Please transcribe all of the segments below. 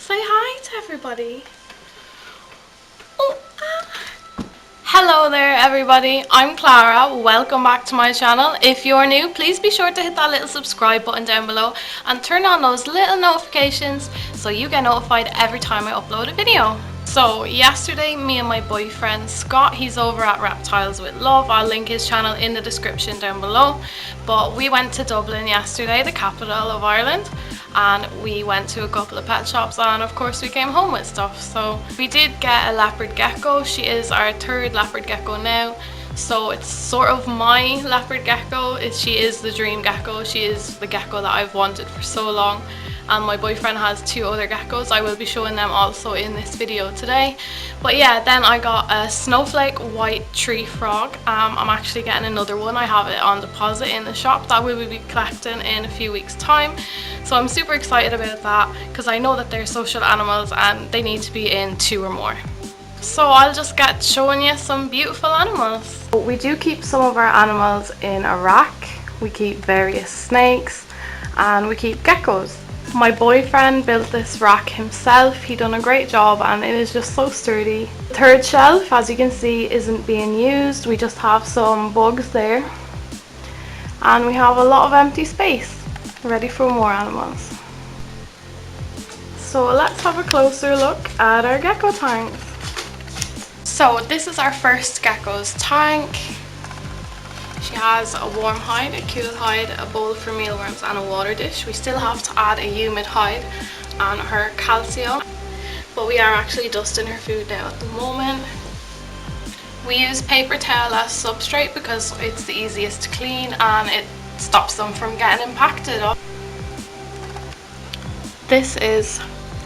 Say hi to everybody. Oh, Hello there everybody, I'm Clara. Welcome back to my channel. If you're new, please be sure to hit that little subscribe button down below and turn on those little notifications so you get notified every time I upload a video. So yesterday, me and my boyfriend Scott, he's over at Reptiles with Love. I'll link his channel in the description down below. But we went to Dublin yesterday, the capital of Ireland, and we went to a couple of pet shops, and of course we came home with stuff. So we did get a leopard gecko. She is our third leopard gecko now. So it's sort of my leopard gecko. She is the dream gecko. She is the gecko that I've wanted for so long. And my boyfriend has two other geckos. I will be showing them also in this video today. But yeah, then I got a snowflake white tree frog. I'm actually getting another one. I have it on deposit in the shop that we will be collecting in a few weeks time. So I'm super excited about that because I know that they're social animals and they need to be in 2 or more. So I'll just get showing you some beautiful animals. We do keep some of our animals in a rack. We keep various snakes and we keep geckos. My boyfriend built this rack himself. He done a great job and it is just so sturdy. The third shelf, as you can see, isn't being used. We just have some bugs there. And we have a lot of empty space, ready for more animals. So let's have a closer look at our gecko tanks. So this is our first gecko's tank. She has a warm hide, a cool hide, a bowl for mealworms and a water dish. We still have to add a humid hide and her calcium, but we are actually dusting her food now at the moment. We use paper towel as substrate because it's the easiest to clean and it stops them from getting impacted. This is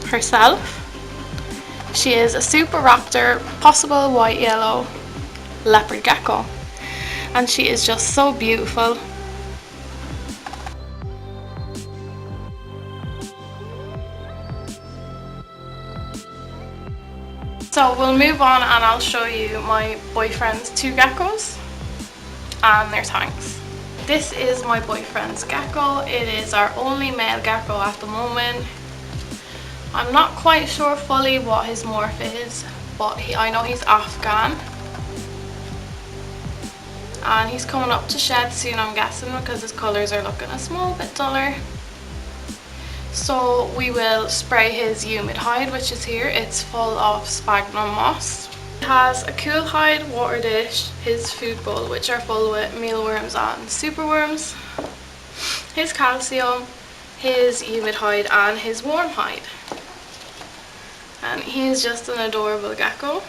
herself. She is a super raptor, possible white yellow leopard gecko. And she is just so beautiful. So we'll move on and I'll show you my boyfriend's 2 geckos and their tanks. This is my boyfriend's gecko. It is our only male gecko at the moment. I'm not quite sure fully what his morph is, but I know he's Afghan. And he's coming up to shed soon, I'm guessing, because his colours are looking a small bit duller. So we will spray his humid hide, which is here. It's full of sphagnum moss. He has a cool hide, water dish, his food bowl, which are full with mealworms and superworms, his calcium, his humid hide and his warm hide. And he is just an adorable gecko.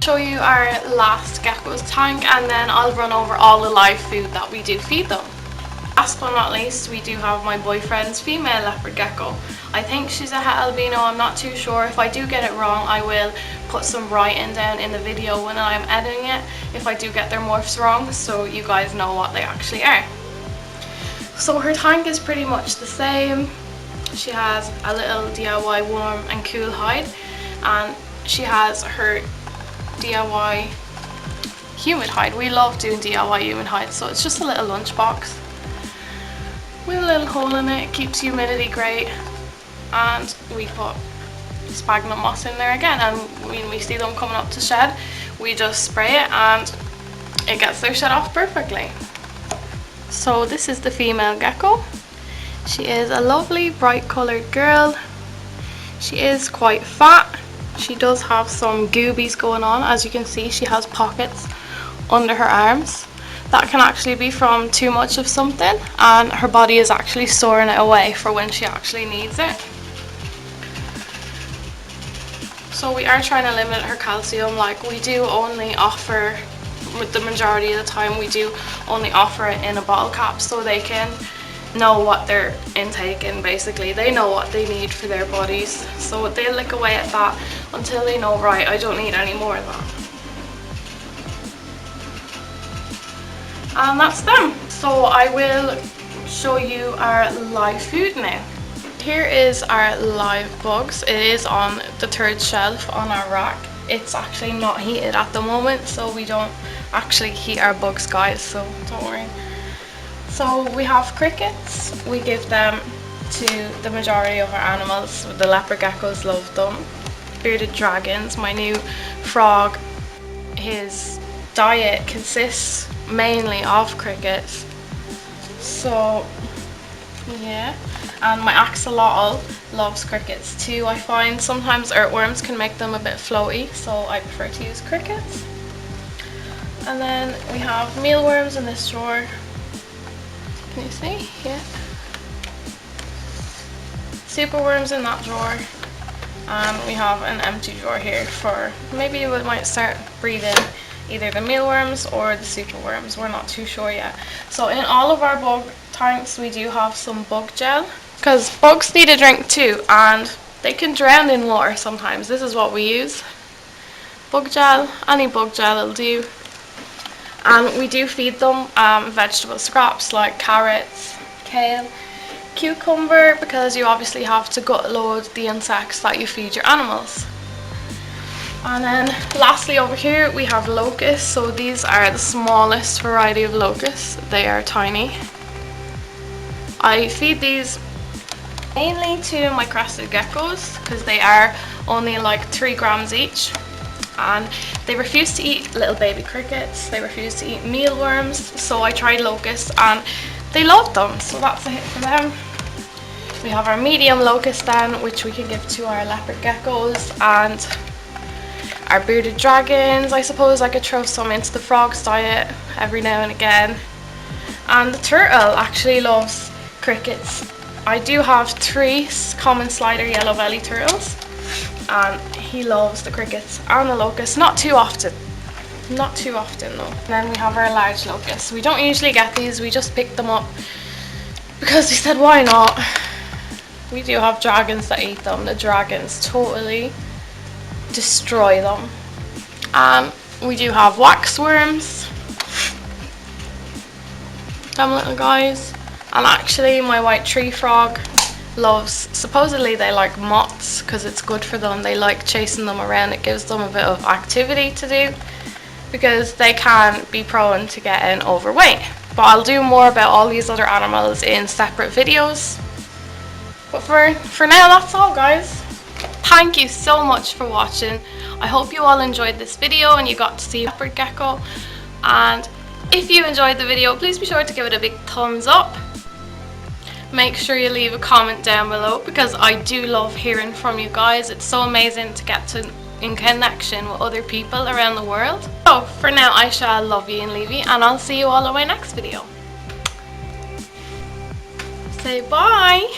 Show you our last gecko's tank and then I'll run over all the live food that we do feed them. Last but not least, we do have my boyfriend's female leopard gecko. I think she's a het albino, I'm not too sure. If I do get it wrong, I will put some writing down in the video when I'm editing it if I do get their morphs wrong, so you guys know what they actually are. So her tank is pretty much the same. She has a little DIY warm and cool hide and she has her DIY humid hide. We love doing DIY humid hide, so it's just a little lunchbox with a little hole in it. It keeps humidity great, and we put sphagnum moss in there again, and when we see them coming up to shed we just spray it and it gets their shed off perfectly. So this is the female gecko. She is a lovely bright coloured girl. She is quite fat. She does have some goobies going on. As you can see, she has pockets under her arms. That can actually be from too much of something, and her body is actually storing it away for when she actually needs it. So we are trying to limit her calcium. Like, we do only offer, with the majority of the time, we do only offer it in a bottle cap so they can know what they're intaking. Basically, they know what they need for their bodies, so they lick away at that until they know, right, I don't need any more of that. And that's them. So I will show you our live food now. Here is our live bugs. It is on the third shelf on our rack. It's actually not heated at the moment, so we don't actually heat our bugs, guys, so don't worry. So we have crickets. We give them to the majority of our animals. The leopard geckos love them. Bearded dragons, my new frog, his diet consists mainly of crickets. So yeah, and my axolotl loves crickets too. I find sometimes earthworms can make them a bit floaty, so I prefer to use crickets. And then we have mealworms in this drawer. Can you see? Yeah. Superworms in that drawer. And we have an empty drawer here for maybe we might start breeding either the mealworms or the superworms. We're not too sure yet. So in all of our bug tanks we do have some bug gel, because bugs need a drink too and they can drown in water sometimes. This is what we use. Bug gel, any bug gel will do. And we do feed them vegetable scraps like carrots, kale, cucumber, because you obviously have to gut load the insects that you feed your animals. And then lastly over here we have locusts. So these are the smallest variety of locusts. They are tiny. I feed these mainly to my crested geckos because they are only like 3 grams each. And they refuse to eat little baby crickets, they refuse to eat mealworms, so I tried locusts and they loved them, so that's a hit for them. We have our medium locust then, which we can give to our leopard geckos, and our bearded dragons. I suppose I could throw some into the frog's diet every now and again. And the turtle actually loves crickets. I do have 3 common slider yellow belly turtles, and he loves the crickets and the locusts. Not too often though. And then we have our large locusts. We don't usually get these, we just pick them up because we said why not. We do have dragons that eat them. The dragons totally destroy them. We do have waxworms, them little guys. And actually my white tree frog loves, supposedly they like moths because it's good for them. They like chasing them around. It gives them a bit of activity to do because they can be prone to getting overweight. But I'll do more about all these other animals in separate videos. But for now, that's all, guys. Thank you so much for watching. I hope you all enjoyed this video and you got to see leopard gecko. And if you enjoyed the video, please be sure to give it a big thumbs up. Make sure you leave a comment down below because I do love hearing from you guys. It's so amazing to get in connection with other people around the world. So for now, I shall love you and leave you, and I'll see you all in my next video. Say bye.